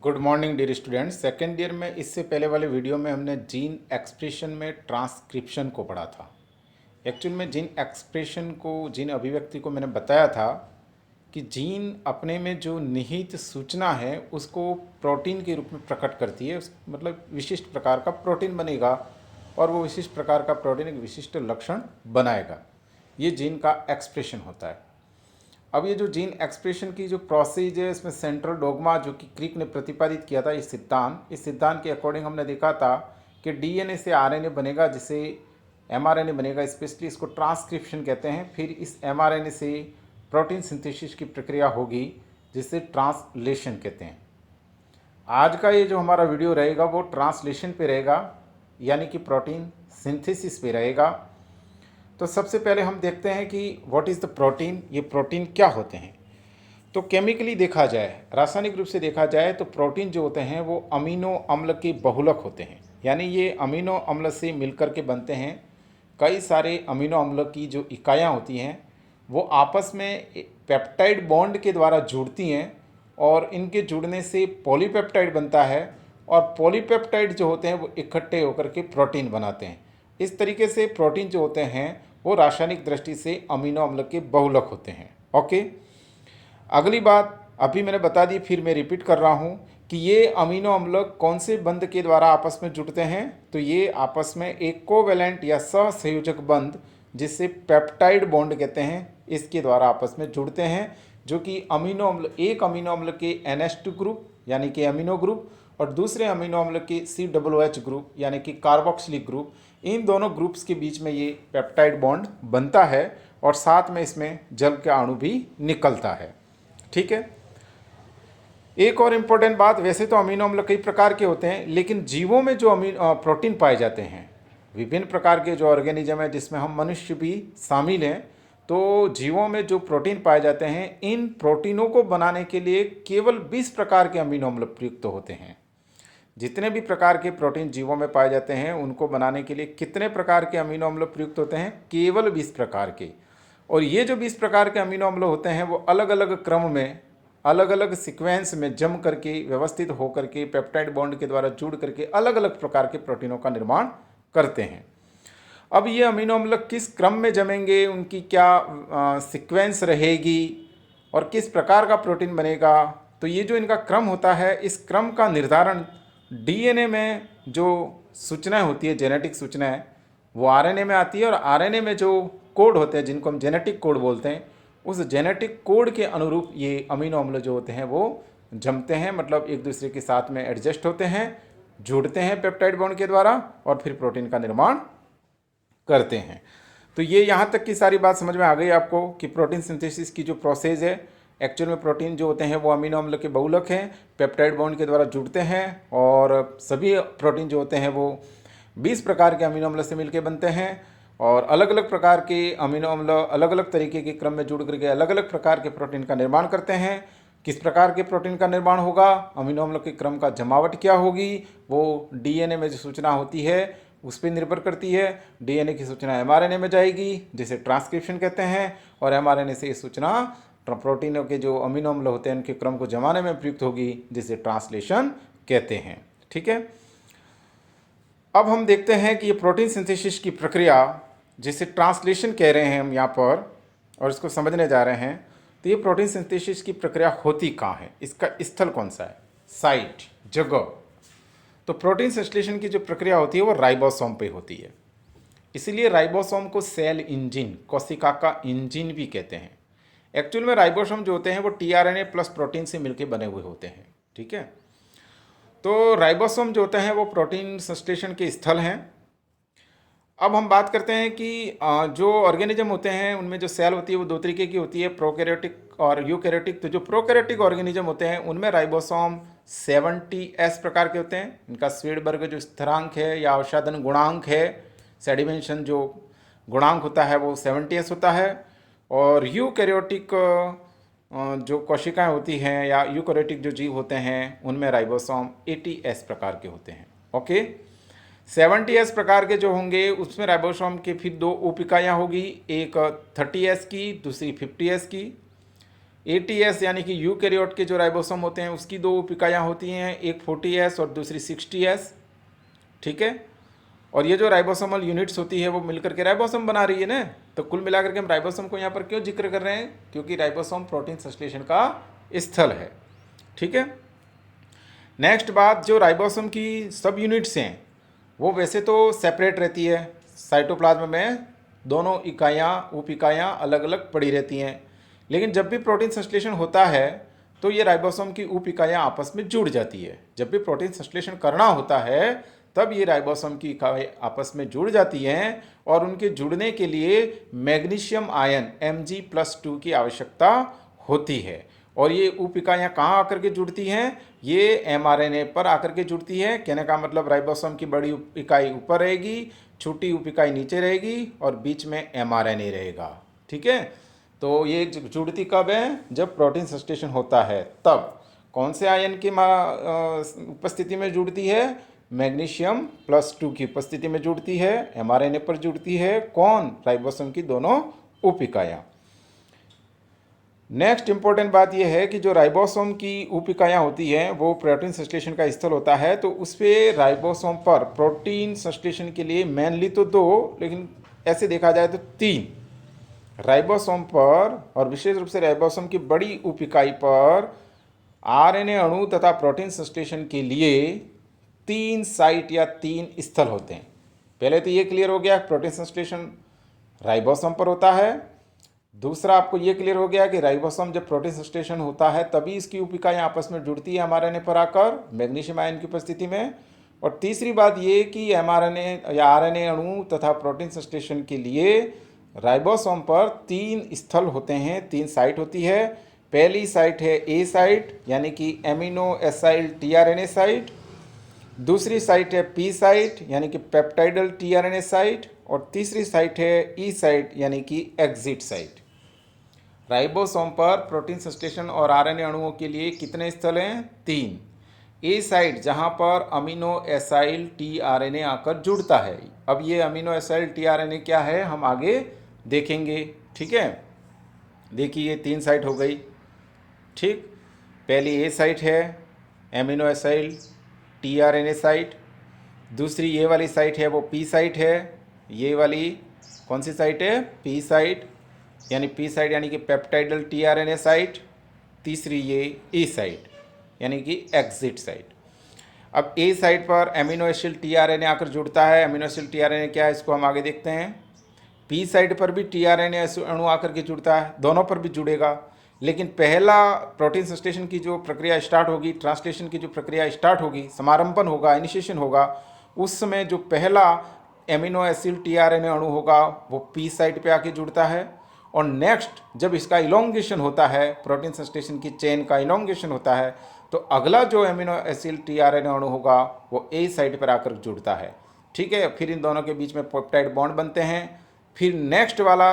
Good morning dear students. Second year में इससे पहले वाले वीडियो में हमने जीन एक्सप्रेशन में ट्रांसक्रिप्शन को पढ़ा था। एक्चुअल में जीन एक्सप्रेशन को, जीन अभिव्यक्ति को मैंने बताया था कि जीन अपने में जो निहित सूचना है उसको प्रोटीन के रूप में प्रकट करती है। मतलब विशिष्ट प्रकार का प्रोटीन बनेगा और वो विशिष्ट प्रकार का प्रोटीन एक विशिष्ट लक्षण बनाएगा। ये जीन का एक्सप्रेशन होता है। अब ये जो जीन एक्सप्रेशन की जो प्रोसेस है, इसमें सेंट्रल डोगमा जो कि क्रिक ने प्रतिपादित किया था, इस सिद्धांत के अकॉर्डिंग हमने देखा था कि डीएनए से आरएनए बनेगा, जिसे एमआरएनए बनेगा। स्पेशली इसको ट्रांसक्रिप्शन कहते हैं। फिर इस एमआरएनए से प्रोटीन सिंथेसिस की प्रक्रिया होगी, जिसे ट्रांसलेशन कहते हैं। आज का ये जो हमारा वीडियो रहेगा वो ट्रांसलेशन पे रहेगा, यानी कि प्रोटीन सिंथेसिस पे रहेगा। तो सबसे पहले हम देखते हैं कि व्हाट इज़ द प्रोटीन, ये प्रोटीन क्या होते हैं। तो केमिकली देखा जाए, रासायनिक रूप से देखा जाए तो प्रोटीन जो होते हैं वो अमीनो अम्ल के बहुलक होते हैं। यानी ये अमीनो अम्ल से मिलकर के बनते हैं। कई सारे अमीनो अम्ल की जो इकाइयाँ होती हैं वो आपस में पेप्टाइड बॉन्ड के द्वारा जुड़ती हैं और इनके जुड़ने से पॉलीपेप्टाइड बनता है और पॉलीपेप्टाइड जो होते हैं वो इकट्ठे होकर के प्रोटीन बनाते हैं। इस तरीके से प्रोटीन जो होते हैं वो रासायनिक दृष्टि से अमीनो अम्ल के बहुलक होते हैं। ओके, अगली बात अभी मैंने बता दी, फिर मैं रिपीट कर रहा हूँ कि ये अमीनो अम्ल कौन से बंध के द्वारा आपस में जुड़ते हैं। तो ये आपस में एक कोवेलेंट या सहसंयोजक बंध, जिससे पेप्टाइड बॉन्ड कहते हैं, इसके द्वारा आपस में जुड़ते हैं, जो कि अमीनो अम्ल, एक अमीनो अम्ल के NH2 ग्रुप यानी कि अमीनो ग्रुप और दूसरे अमीनो अम्ल के COOH ग्रुप यानी कि कार्बोक्सिलिक ग्रुप, इन दोनों ग्रुप्स के बीच में ये पेप्टाइड बॉन्ड बनता है और साथ में इसमें जल का अणु भी निकलता है। ठीक है। एक और इम्पोर्टेंट बात, वैसे तो अमीनो अम्ल कई प्रकार के होते हैं, लेकिन जीवों में जो प्रोटीन पाए जाते हैं, विभिन्न प्रकार के जो ऑर्गेनिज्म है जिसमें हम मनुष्य भी शामिल हैं, तो जीवों में जो प्रोटीन पाए जाते हैं, इन प्रोटीनों को बनाने के लिए केवल 20 प्रकार के अमीनो अम्ल प्रयुक्त होते हैं। जितने भी प्रकार के प्रोटीन जीवों में पाए जाते हैं उनको बनाने के लिए कितने प्रकार के अमीनो अम्ल प्रयुक्त होते हैं? केवल 20 प्रकार के। और ये जो 20 प्रकार के अमीनो अम्ल होते हैं वो अलग अलग क्रम में, अलग अलग सीक्वेंस में जम करके, व्यवस्थित होकर के, पेप्टाइड बॉन्ड के द्वारा जुड़ करके अलग अलग प्रकार के प्रोटीनों का निर्माण करते हैं। अब ये अमीनो अम्ल किस क्रम में जमेंगे, उनकी क्या सीक्वेंस रहेगी और किस प्रकार का प्रोटीन बनेगा, तो ये जो इनका क्रम होता है, इस क्रम का निर्धारण डीएनए में जो सूचनाएं होती है, जेनेटिक सूचनाएं, वो आरएनए में आती है और आरएनए में जो कोड होते हैं, जिनको हम जेनेटिक कोड बोलते हैं, उस जेनेटिक कोड के अनुरूप ये अमीनो अम्ल जो होते हैं वो जमते हैं। मतलब एक दूसरे के साथ में एडजस्ट होते हैं, जुड़ते हैं पेप्टाइड बॉन्ड के द्वारा और फिर प्रोटीन का निर्माण करते हैं। तो ये यहाँ तक की सारी बात समझ में आ गई आपको कि प्रोटीन सिंथेसिस की जो प्रोसेस है, एक्चुअल में प्रोटीन जो होते हैं वो अमीनो अम्ल के बहुलक हैं, पेप्टाइड बॉन्ड के द्वारा जुड़ते हैं और सभी प्रोटीन जो होते हैं वो 20 प्रकार के अमीनो अम्ल से मिलकर बनते हैं और अलग अलग प्रकार के अमीनो अम्ल अलग अलग तरीके के क्रम में जुड़ करके अलग अलग प्रकार के प्रोटीन का निर्माण करते हैं। किस प्रकार के प्रोटीन का निर्माण होगा, अमीनो अम्ल के क्रम का जमावट क्या होगी, वो डीएनए में जो सूचना होती है उस पर निर्भर करती है। डीएनए की सूचना एमआरएनए में जाएगी, जिसे ट्रांसक्रिप्शन कहते हैं, और एमआरएनए से ये सूचना प्रोटीनों के जो अमीनो अम्ल होते हैं उनके क्रम को जमाने में प्रयुक्त होगी, जिसे ट्रांसलेशन कहते हैं। ठीक है। अब हम देखते हैं कि ये प्रोटीन सिंथेसिस की प्रक्रिया, जिसे ट्रांसलेशन कह रहे हैं हम यहाँ पर, और इसको समझने जा रहे हैं, तो ये प्रोटीन सिंथेसिस की प्रक्रिया होती कहाँ है, इसका स्थल कौन सा है, साइट, जगह। तो प्रोटीन संश्लेषण की जो प्रक्रिया होती है वो राइबोसोम पे होती है। इसीलिए राइबोसोम को सेल इंजन, कोशिका का इंजन भी कहते हैं। एक्चुअल में राइबोसोम जो होते हैं वो टीआरएनए प्लस प्रोटीन से मिलकर बने हुए होते हैं। ठीक है। तो राइबोसोम जो होते हैं वो प्रोटीन संश्लेषण के स्थल हैं। अब हम बात करते हैं कि जो ऑर्गेनिज्म होते हैं उनमें जो सेल होती है वो दो तरीके की होती है, प्रोकैरियोटिक और यूकैरियोटिक। तो जो प्रोकैरियोटिक ऑर्गेनिज्म होते हैं उनमें राइबोसोम 70S प्रकार के होते हैं। इनका स्वीडबर्ग जो स्थिरांक है या अवसादन गुणांक है, सेडिमेंशन जो गुणांक होता है वो 70S होता है। और यूकैरियोटिक जो कोशिकाएं होती हैं या यूकैरियोटिक जो जीव होते हैं उनमें राइबोसोम 80S प्रकार के होते हैं। ओके, 70S प्रकार के जो होंगे उसमें राइबोसोम के फिर दो उप इकाइयाँ होगी, एक 30S की, दूसरी 50S की। ATS यानी कि यूकैरियोट के जो राइबोसोम होते हैं उसकी दो उप इकाइयाँ होती हैं, एक 40S और दूसरी 60S, ठीक है। और ये जो राइबोसोमल यूनिट्स होती है वो मिलकर के राइबोसोम बना रही है ना। तो कुल मिलाकर के हम राइबोसोम को यहाँ पर क्यों जिक्र कर रहे हैं, क्योंकि राइबोसोम प्रोटीन संश्लेषण का स्थल है, ठीक है। नेक्स्ट बात, जो राइबोसोम की सब यूनिट्स हैं वो वैसे तो सेपरेट रहती है, साइटोप्लाज्म में दोनों इकाइयाँ उप इकाइयाँ अलग अलग पड़ी रहती हैं, लेकिन जब भी प्रोटीन संश्लेषण होता है तो ये राइबोसोम की उप इकाइयाँ आपस में जुड़ जाती है। जब भी प्रोटीन संश्लेषण करना होता है तब ये राइबोसोम की इकाई आपस में जुड़ जाती हैं और उनके जुड़ने के लिए मैग्नीशियम आयन Mg+2 की आवश्यकता होती है। और ये उप इकाइयाँ कहाँ आकर के जुड़ती हैं, ये mRNA पर आकर के जुड़ती है। कहने का मतलब राइबोसोम की बड़ी उप इकाई ऊपर रहेगी, छोटी उप इकाई नीचे रहेगी और बीच में mRNA रहेगा, ठीक है। तो ये जुड़ती कब है, जब प्रोटीन संश्लेषण होता है तब। कौन से आयन की उपस्थिति में जुड़ती है, मैग्नीशियम+2 की उपस्थिति में जुड़ती है, mRNA पर जुड़ती है। कौन, राइबोसोम की दोनों उप इकाइयाँ। नेक्स्ट इंपॉर्टेंट बात यह है कि जो राइबोसोम की उप इकाइयाँ होती हैं वो प्रोटीन संश्लेषण का स्थल होता है, तो उस पर राइबोसोम पर प्रोटीन संश्लेषण के लिए मेनली तो दो, लेकिन ऐसे देखा जाए तो तीन राइबोसोम पर, और विशेष रूप से राइबोसोम की बड़ी उप इकाई पर RNA अणु तथा प्रोटीन संश्लेषण के लिए तीन साइट या तीन स्थल होते हैं। पहले तो ये क्लियर हो गया, प्रोटीन संश्लेषण राइबोसोम पर होता है। दूसरा आपको ये क्लियर हो गया कि राइबोसोम जब प्रोटीन संश्लेषण होता है तभी इसकी उप इकाइयाँ आपस में जुड़ती है mRNA पर आकर मैग्नीशियम आयन की उपस्थिति में। और तीसरी बात ये कि mRNA या RNA अणु तथा प्रोटीन संश्लेषण के लिए राइबोसोम पर तीन स्थल होते हैं, तीन साइट होती है। पहली साइट है A साइट यानी कि एमिनो एसाइल tRNA साइट, दूसरी साइट है P साइट यानी कि पेप्टाइडल tRNA साइट, और तीसरी साइट है E साइट यानी कि एग्जिट साइट। राइबोसोम पर प्रोटीन संश्लेषण और RNA अणुओं के लिए कितने स्थल हैं, तीन। A साइट जहां पर अमीनो एसाइल tRNA आकर जुड़ता है। अब ये अमीनो एसाइल tRNA क्या है हम आगे देखेंगे, ठीक है। देखिए ये तीन साइट हो गई, ठीक। पहली A साइट है एमिनो एसाइल tRNA साइट, दूसरी ये वाली साइट है वो P साइट है। ये वाली कौन सी साइट है, P साइट यानी कि पेप्टाइडल tRNA साइट। तीसरी ये E साइट यानी कि एग्जिट साइट। अब A साइट पर एमिनो एसिड tRNA आकर जुड़ता है। एमिनो एसिड tRNA क्या है इसको हम आगे देखते हैं। P साइट पर भी tRNA अणु आकर के जुड़ता है, दोनों पर भी जुड़ेगा। लेकिन पहला प्रोटीन संश्लेषण की जो प्रक्रिया स्टार्ट होगी, ट्रांसलेशन की जो प्रक्रिया स्टार्ट होगी, समारंभन होगा, इनिशिएशन होगा, उस समय जो पहला एमिनो एसिड tRNA अणु होगा वो P साइट पे आके जुड़ता है। और नेक्स्ट जब इसका इलोंगेशन होता है, प्रोटीन संश्लेषण की चेन का इलोंगेशन होता है, तो अगला जो एमिनो एसिड tRNA अणु होगा वो A साइट पर आकर जुड़ता है, ठीक है। फिर इन दोनों के बीच में पेप्टाइड बॉन्ड बनते हैं। फिर नेक्स्ट वाला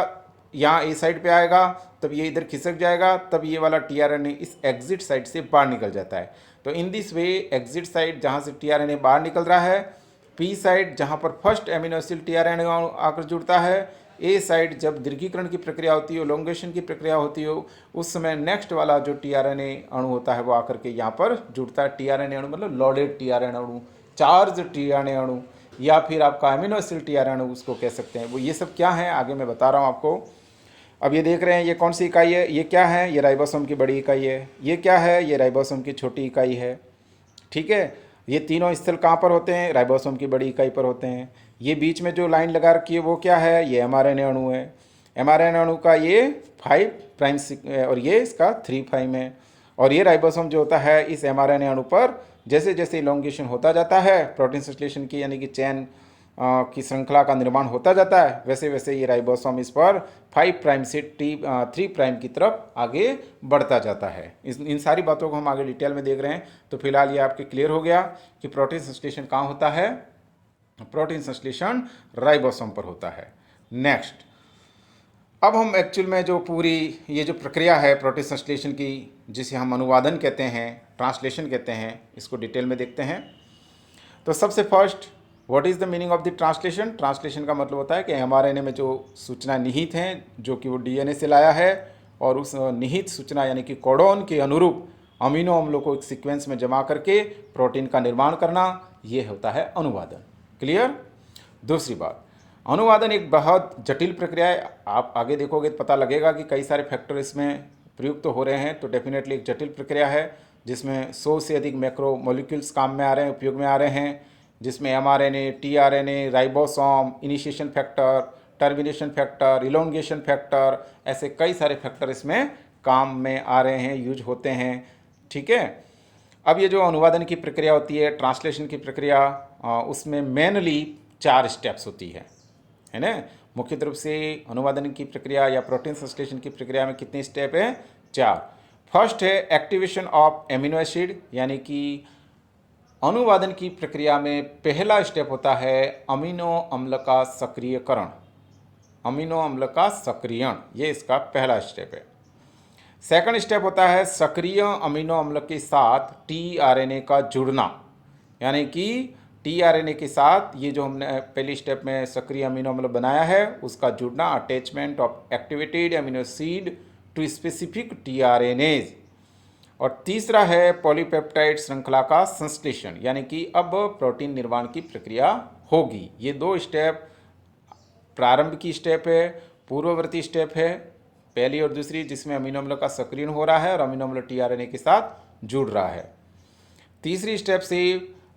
यहाँ A साइड पे आएगा, तब ये इधर खिसक जाएगा, तब ये वाला tRNA इस एग्जिट साइड से बाहर निकल जाता है। तो in this way exit side जहाँ से tRNA बाहर निकल रहा है, P साइड जहाँ पर फर्स्ट एमिनो एसिड tRNA आकर जुड़ता है, A साइड जब दीर्घीकरण की प्रक्रिया होती है, एलोंगेशन की प्रक्रिया होती हो, उस समय नेक्स्ट वाला जो tRNA अणु होता है वो आकर के यहाँ पर जुड़ता है। tRNA अणु मतलब लोडेड tRNA अणु, चार्ज tRNA अणु, या फिर आपका एमिनो एसिड tRNA अणु उसको कह सकते हैं। वो ये सब क्या है आगे मैं बता रहा हूँ आपको। अब ये देख रहे हैं ये कौन सी इकाई है, ये क्या है, ये राइबोसोम की बड़ी इकाई है। ये क्या है, ये राइबोसोम की छोटी इकाई है, ठीक है। ये तीनों स्थल कहाँ पर होते हैं, राइबोसोम की बड़ी इकाई पर होते हैं। ये बीच में जो लाइन लगा रखी है वो क्या है, ये mRNA अणु है। mRNA अणु का ये 5 प्राइम और ये इसका 3 प्राइम है। और ये राइबोसोम जो होता है इस mRNA अणु पर जैसे जैसे इलोंगेशन होता जाता है, प्रोटीन संश्लेषण की यानी कि चैन की श्रृंखला का निर्माण होता जाता है, वैसे वैसे ये राइबोसोम इस पर 5 प्राइम से 3 प्राइम की तरफ आगे बढ़ता जाता है। इन सारी बातों को हम आगे डिटेल में देख रहे हैं। तो फिलहाल ये आपके क्लियर हो गया कि प्रोटीन संश्लेषण कहाँ होता है, प्रोटीन संश्लेषण राइबोसोम पर होता है। नेक्स्ट, अब हम एक्चुअल में जो पूरी ये जो प्रक्रिया है प्रोटीन संश्लेषण की, जिसे हम अनुवादन कहते हैं, ट्रांसलेशन कहते हैं, इसको डिटेल में देखते हैं। तो सबसे first, what is the meaning of the translation. Translation का मतलब होता है कि mRNA में जो सूचना निहित हैं, जो कि वो DNA से लाया है, और उस निहित सूचना यानी कि कोडोन के अनुरूप अमीनो अम्लों को एक सीक्वेंस में जमा करके प्रोटीन का निर्माण करना, ये होता है अनुवादन। क्लियर? दूसरी बात, अनुवादन एक बहुत जटिल प्रक्रिया है। आप आगे देखोगे तो पता लगेगा कि कई सारे फैक्टर इसमें प्रयुक्त हो रहे हैं, तो डेफिनेटली एक जटिल प्रक्रिया है जिसमें 100 से अधिक मैक्रो मॉलिक्यूल्स काम में आ रहे हैं, उपयोग में आ रहे हैं, जिसमें mRNA, tRNA, ribosome, initiation factor, termination factor, elongation factor, ऐसे कई सारे फैक्टर इसमें काम में आ रहे हैं, यूज होते हैं। ठीक है। अब ये जो अनुवादन की प्रक्रिया होती है, ट्रांसलेशन की प्रक्रिया, उसमें मेनली 4 स्टेप्स होती है ना। मुख्य रूप से अनुवादन की प्रक्रिया या प्रोटीन संश्लेषण की प्रक्रिया में कितने स्टेप है? 4। फर्स्ट है एक्टिवेशन ऑफ एमिनो एसिड, यानी कि अनुवादन की प्रक्रिया में पहला स्टेप होता है अमीनो अम्ल का सक्रियकरण, अमीनो अम्ल का सक्रियण, ये इसका पहला स्टेप है। सेकंड स्टेप होता है सक्रिय अमीनो अम्ल के साथ टीआरएनए का जुड़ना, यानी कि टीआरएनए के साथ ये जो हमने पहली स्टेप में सक्रिय अमीनो अम्ल बनाया है उसका जुड़ना, attachment of activated amino acid to specific tRNAs. और तीसरा है पॉलीपेप्टाइड श्रृंखला का संश्लेषण, यानी कि अब प्रोटीन निर्माण की प्रक्रिया होगी। ये 2 स्टेप प्रारंभ की स्टेप है, पूर्ववर्ती स्टेप है पहली और दूसरी, जिसमें अमीनो अम्ल का सक्रियण हो रहा है और अमीनो अम्ल टीआरएनए के साथ जुड़ रहा है। तीसरी स्टेप से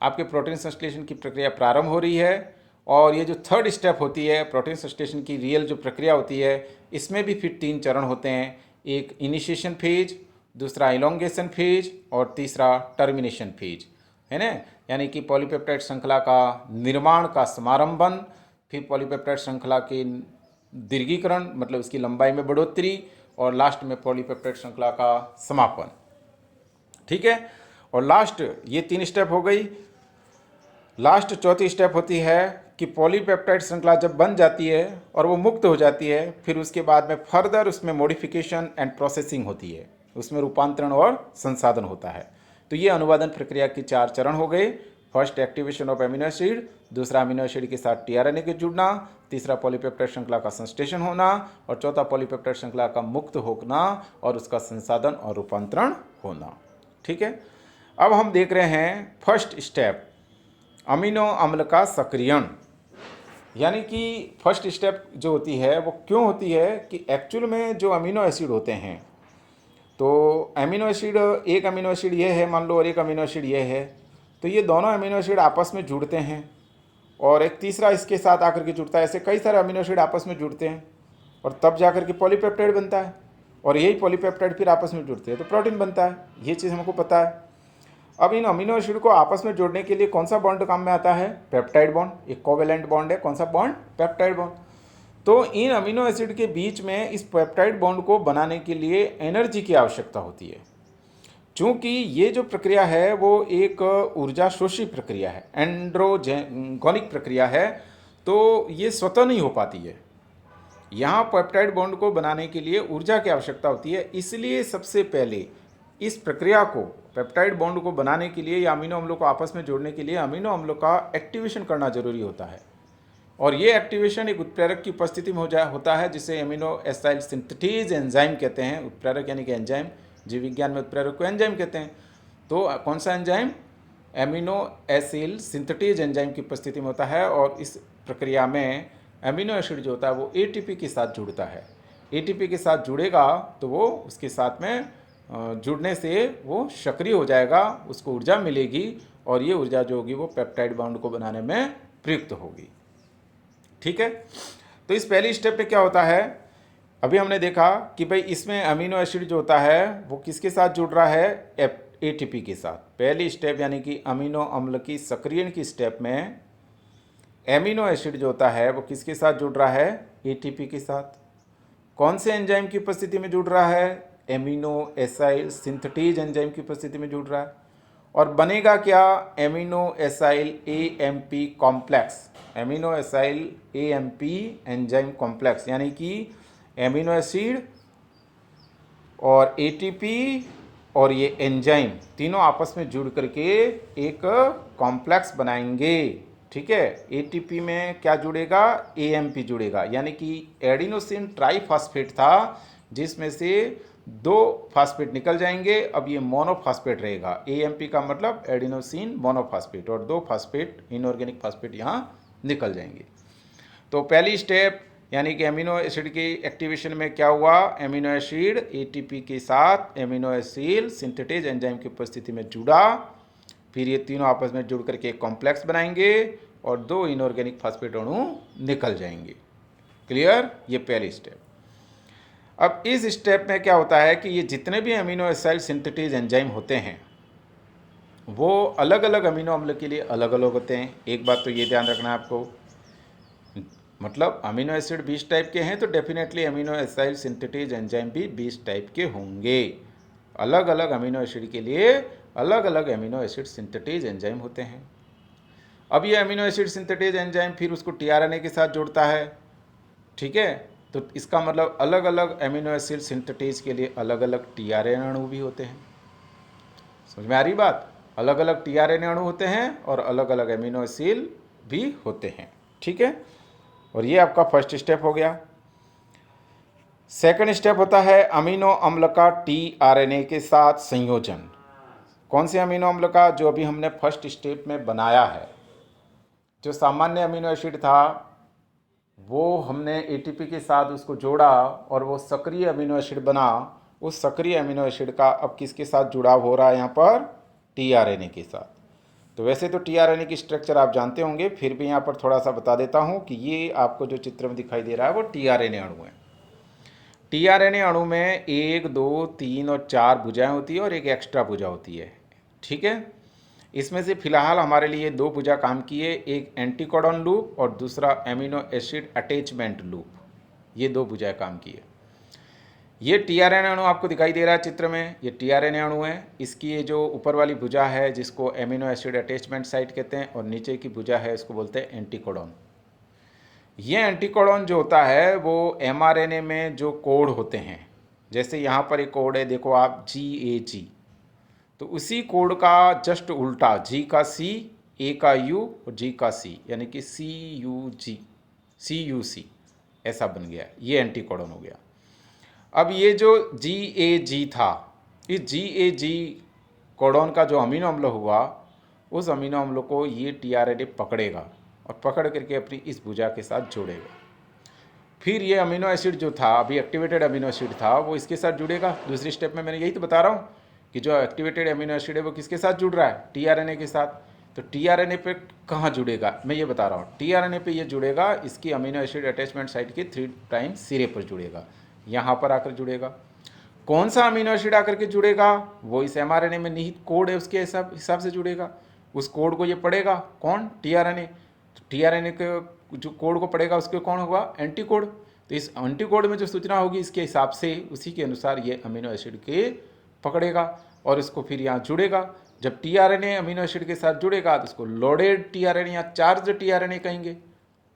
आपके प्रोटीन संश्लेषण की प्रक्रिया प्रारंभ हो रही है। और ये जो थर्ड स्टेप होती है प्रोटीन संश्लेषण की रियल जो प्रक्रिया होती है, इसमें भी फिर 3 चरण होते हैं, एक इनिशिएशन फेज, दूसरा इलोंगेशन फेज और तीसरा टर्मिनेशन फेज, है ना। यानी कि पॉलीपेप्टाइड श्रृंखला का निर्माण का समारंभन, फिर पॉलीपेप्टाइड श्रृंखला के दीर्घीकरण मतलब उसकी लंबाई में बढ़ोतरी, और लास्ट में पॉलीपेप्टाइड श्रृंखला का समापन। ठीक है। और लास्ट ये 3 स्टेप हो गई। लास्ट चौथी स्टेप होती है कि पॉलीपेप्टाइड श्रृंखला जब बन जाती है और वो मुक्त हो जाती है, फिर उसके बाद में फर्दर उसमें मॉडिफिकेशन एंड प्रोसेसिंग होती है, उसमें रूपांतरण और संसाधन होता है। तो ये अनुवादन प्रक्रिया के 4 चरण हो गए। First activation of amino acid, दूसरा अमीनो एसिड के साथ टीआरएनए के जुड़ना, तीसरा पॉलीपेप्टाइड श्रृंखला का संश्लेषण होना, और चौथा पॉलीपेप्टाइड श्रृंखला का मुक्त होना और उसका संसाधन और रूपांतरण होना। ठीक है। अब हम देख रहे हैं फर्स्ट स्टेप अमीनो अम्ल का सक्रियण, यानी कि फर्स्ट स्टेप जो होती है वो क्यों होती है कि एक्चुअल में जो अमीनो एसिड होते हैं, तो अमीनो एसिड, एक अमीनो एसिड ये है मान लो और एक अमीनो एसिड ये है, तो ये दोनों अमीनो एसिड आपस में जुड़ते हैं और एक तीसरा इसके साथ आकर के जुड़ता है। ऐसे कई सारे अमीनो एसिड आपस में जुड़ते हैं और तब जाकर के पॉलीपेप्टाइड बनता है, और यही पॉलीपेप्टाइड फिर आपस में जुड़ते हैं तो प्रोटीन बनता है। ये चीज़ हमको पता है। अब इन अमीनो एसिड को आपस में जोड़ने के लिए कौन सा बॉन्ड काम में आता है? Peptide bond. एक कोवेलेंट बॉन्ड है, कौन सा बॉन्ड? Peptide bond. तो इन अमीनो एसिड के बीच में इस पेप्टाइड बॉन्ड को बनाने के लिए एनर्जी की आवश्यकता होती है। चूँकि ये जो प्रक्रिया है वो एक ऊर्जा शोषी प्रक्रिया है, एंड्रोजेनिक प्रक्रिया है, तो ये स्वतः नहीं हो पाती है। यहाँ पेप्टाइड बॉन्ड को बनाने के लिए ऊर्जा की आवश्यकता होती है। इसलिए सबसे पहले इस प्रक्रिया को, पेप्टाइड बॉन्ड को बनाने के लिए या अमीनो अम्लों को आपस में जोड़ने के लिए अमीनो अम्लों का एक्टिवेशन करना जरूरी होता है। और ये एक्टिवेशन एक उत्प्रेरक की उपस्थिति में होता है, जिसे एमिनो एसाइल सिंथेटेज एंजाइम कहते हैं। उत्प्रेरक यानी कि एंजाइम, जीव विज्ञान में उत्प्रेरक को एंजाइम कहते हैं। तो कौन सा enzyme? Amino acyl synthetase enzyme की उपस्थिति में होता है। और इस प्रक्रिया में एमिनो एसिड जो होता है वो एटीपी के साथ जुड़ता है। एटीपी के साथ जुड़ेगा तो वो उसके साथ में जुड़ने से वो सक्रिय हो जाएगा, उसको ऊर्जा मिलेगी, और ये ऊर्जा जो होगी वो पेप्टाइड बॉन्ड को बनाने में प्रयुक्त होगी। ठीक है। तो इस पहली स्टेप पे क्या होता है, अभी हमने देखा कि भाई इसमें अमीनो एसिड जो होता है वो किसके साथ जुड़ रहा है? एटीपी के साथ। पहली स्टेप यानी कि अमीनो अम्ल की सक्रियण की स्टेप में एमिनो एसिड जो होता है वो किसके साथ जुड़ रहा है? एटीपी के साथ। कौन से एंजाइम की उपस्थिति में जुड़ रहा है? एमिनो एसाइल सिंथेटेज एंजाइम की उपस्थिति में जुड़ रहा है। और बनेगा क्या? Amino acyl AMP complex, amino acyl AMP enzyme complex, यानी कि एमिनो एसिड और एटीपी और ये एंजाइम तीनों आपस में जुड़ करके एक कॉम्प्लेक्स बनाएंगे। ठीक है। एटीपी में क्या जुड़ेगा? एएमपी जुड़ेगा, यानी कि एडिनोसिन ट्राइफॉस्फेट था, जिसमें से 2 फास्फेट निकल जाएंगे। अब ये मोनोफास्फेट रहेगा। AMP का मतलब एडिनोसिन मोनोफास्फेट, और 2 फास्फेट इनऑर्गेनिक फास्फेट यहाँ निकल जाएंगे। तो पहली स्टेप यानी कि एमिनो एसिड की एक्टिवेशन में क्या हुआ, एमिनो एसिड ATP के साथ एमिनो एसिड सिंथेटेज एंजाइम की उपस्थिति में जुड़ा, फिर ये तीनों आपस में जुड़ करके एक कॉम्प्लेक्स बनाएंगे और 2 इनऑर्गेनिक फास्फेट अणु निकल जाएंगे। क्लियर, ये पहली स्टेप। अब इस स्टेप में क्या होता है कि ये जितने भी अमीनो एसिड सिंथेटेज एंजाइम होते हैं वो अलग अलग अमीनो अम्ल के लिए अलग अलग होते हैं। एक बात तो ये ध्यान रखना है आपको, मतलब अमीनो एसिड 20 टाइप के हैं तो definitely amino acid synthetase enzyme भी 20 टाइप के होंगे। अलग अलग अमीनो एसिड के लिए अलग अलग अमीनो एसिड सिंथेटेज एंजाइम होते हैं। अब ये अमीनो एसिड सिंथेटेज एंजाइम फिर उसको टीआरएनए के साथ जोड़ता है, ठीक है। तो इसका मतलब अलग अलग अमीनो एसिड सिंथेटेज के लिए अलग अलग टीआरएनए अणु भी होते हैं। समझ में आ रही बात, अलग अलग टीआरएनए अणु होते हैं और अलग अलग अमीनो एसिड भी होते हैं, ठीक है। और ये आपका फर्स्ट स्टेप हो गया। सेकंड स्टेप होता है अमीनो अम्ल का टीआरएनए के साथ संयोजन। कौन से अमीनो अम्ल का, जो अभी हमने फर्स्ट स्टेप में बनाया है। जो सामान्य अमीनो एसिड था वो हमने ATP के साथ उसको जोड़ा और वो सक्रिय अमीनो एसिड बना। उस सक्रिय अमीनो एसिड का अब किसके साथ जुड़ाव हो रहा है, यहाँ पर टीआरएनए के साथ। तो वैसे तो टीआरएनए की स्ट्रक्चर आप जानते होंगे, फिर भी यहाँ पर थोड़ा सा बता देता हूँ कि ये आपको जो चित्र में दिखाई दे रहा है वो टीआरएनए अणु है। टीआरएनए अणु में 1, 2, 3 और 4 भुजाएं होती है और एक एक्स्ट्रा भुजा होती है, ठीक है। इसमें से फिलहाल हमारे लिए 2 भुजा काम किए, एक एंटीकोडॉन लूप और दूसरा एमिनो एसिड अटैचमेंट लूप। ये 2 भुजाएं काम किए। ये टीआरएनए अणु आपको दिखाई दे रहा है चित्र में, ये टीआरएनए अणु है। इसकी ये जो ऊपर वाली भुजा है जिसको एमिनो एसिड अटैचमेंट साइट कहते हैं, और नीचे की भुजा है इसको बोलते हैं एंटीकोडॉन। ये एंटीकोडॉन जो होता है वो mRNA में जो कोड होते हैं, जैसे यहाँ पर एक कोड है देखो आप GAG, तो उसी कोड का जस्ट उल्टा, G का C, A का U और G का C, यानी कि CUC ऐसा बन गया। ये एंटीकोडॉन हो गया। अब ये जो GAG था, इस GAG कोडॉन का जो अमीनो अम्ल हुआ, उस अमीनो अम्ल को ये टीआरएनए पकड़ेगा और पकड़ करके अपनी इस भुजा के साथ जोड़ेगा। फिर ये अमीनो एसिड जो था, अभी एक्टिवेटेड अमीनो एसिड था, वो इसके साथ जुड़ेगा। दूसरी स्टेप में मैंने यही तो बता रहा हूँ कि जो एक्टिवेटेड अमीनो एसिड है वो किसके साथ जुड़ रहा है, टीआरएनए के साथ। तो टीआरएनए पे कहाँ जुड़ेगा, मैं ये बता रहा हूँ। टीआरएनए पे ये जुड़ेगा, इसकी अमीनो एसिड अटैचमेंट साइट के 3 प्राइम सिरे पर जुड़ेगा, यहाँ पर आकर जुड़ेगा। कौन सा अमीनो एसिड आकर के जुड़ेगा, वो इस mRNA में निहित कोड है उसके हिसाब से जुड़ेगा। उस कोड को ये पढ़ेगा, कौन, टीआरएनए। तो टीआरएनए के जो कोड को पढ़ेगा उसके कौन होगा, एंटी कोड। तो इस एंटी कोड में जो सूचना होगी इसके हिसाब से, उसी के अनुसार ये अमीनो एसिड के पकड़ेगा और इसको फिर यहाँ जुड़ेगा। जब टीआरएनए अमीनो एसिड के साथ जुड़ेगा तो उसको लोडेड टीआरएनए या चार्ज टीआरएनए कहेंगे,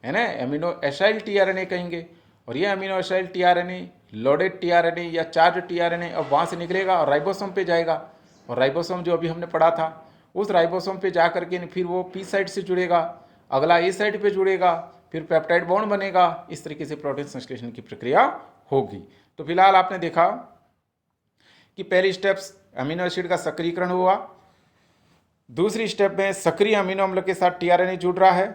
है ना, अमीनो एसाइल टीआरएनए कहेंगे। और ये amino acyl tRNA, loaded tRNA या चार्ज टीआरएनए अब वहाँ से निकलेगा और राइबोसोम पे जाएगा। और राइबोसोम जो अभी हमने पढ़ा था, उस राइबोसोम पे जा करके फिर वो पी साइड से जुड़ेगा, अगला ए साइड पे जुड़ेगा, फिर पेप्टाइड बॉन्ड बनेगा। इस तरीके से प्रोटीन संश्लेषण की प्रक्रिया होगी। तो फिलहाल आपने देखा कि पहली स्टेप्स अमीनो एसिड का सक्रियकरण हुआ, दूसरी स्टेप में सक्रिय अमीनो अम्ल के साथ टीआरएनए जुड़ रहा है।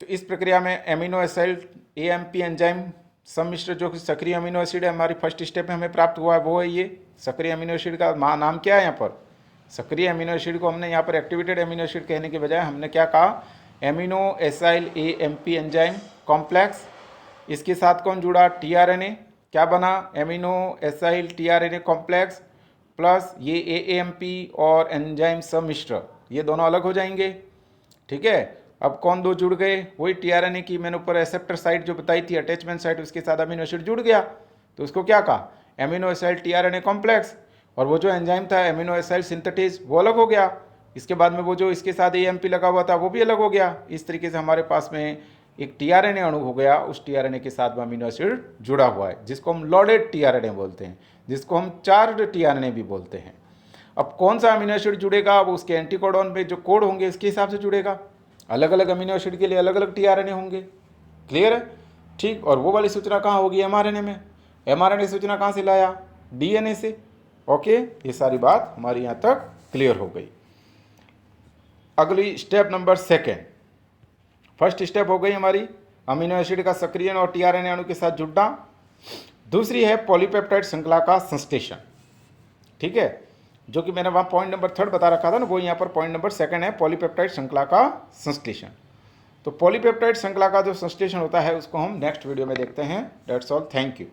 तो इस प्रक्रिया में एमिनो एसिड AMP एंजाइम सम्मिश्र जो कि सक्रिय अमीनो एसिड है हमारी फर्स्ट स्टेप में हमें प्राप्त हुआ है, वो है ये सक्रिय अमीनो एसिड का नाम क्या है यहाँ पर। सक्रिय अमीनो एसिड को हमने यहाँ पर एक्टिवेटेड अमीनो एसिड कहने के बजाय हमने क्या कहा, amino acyl AMP enzyme complex. इसके साथ कौन जुड़ा, टीआरएनए। क्या बना, amino acyl tRNA complex plus ये AMP और एंजाइम सम्मिश्र, ये दोनों अलग हो जाएंगे, ठीक है। अब कौन 2 जुड़ गए, वही टीआरएनए की मैंने ऊपर एक्सेप्टर साइट जो बताई थी, अटैचमेंट साइट, उसके साथ अमीनो एसिड जुड़ गया। तो उसको क्या कहा, एमिनो एसाइल टीआरएनए कॉम्प्लेक्स। और वो जो एंजाइम था एमिनो एसाइल सिंथेटेज, वो अलग हो गया। इसके बाद में वो जो इसके साथ AMP लगा हुआ था वो भी अलग हो गया। इस तरीके से हमारे पास में एक टीआरएनए अणु हो गया, उस टीआरएनए के साथ में अमीनो एसिड जुड़ा हुआ है, जिसको हम लोडेड टीआरएनए बोलते हैं, जिसको हम चार्ज टीआरएनए भी बोलते हैं। अब कौन सा अमीनो एसिड जुड़ेगा, वो उसके एंटीकोडॉन पे जो कोड होंगे इसके हिसाब से जुड़ेगा। अलग अलग अमीनो एसिड के लिए अलग अलग टीआरएनए होंगे, क्लियर है, ठीक। और वो वाली सूचना कहाँ होगी, mRNA में। mRNA सूचना कहाँ से लाया? DNA से। ओके, ये सारी बात हमारी यहाँ तक क्लियर हो गई। अगली स्टेप नंबर 2। फर्स्ट स्टेप हो गई हमारी अमीनो एसिड का सक्रियण और टीआरएनए अणु के साथ जुड़ना। दूसरी है पॉलीपेप्टाइड श्रृंखला का संश्लेषण। ठीक है, जो कि मैंने वहाँ पॉइंट नंबर 3 बता रखा था ना, वो यहाँ पर पॉइंट नंबर 2 है, पॉलीपेप्टाइड श्रृंखला का संश्लेषण। तो पॉलीपेप्टाइड श्रृंखला का जो संश्लेषण होता है उसको हम नेक्स्ट वीडियो में देखते हैं। That's all, thank you.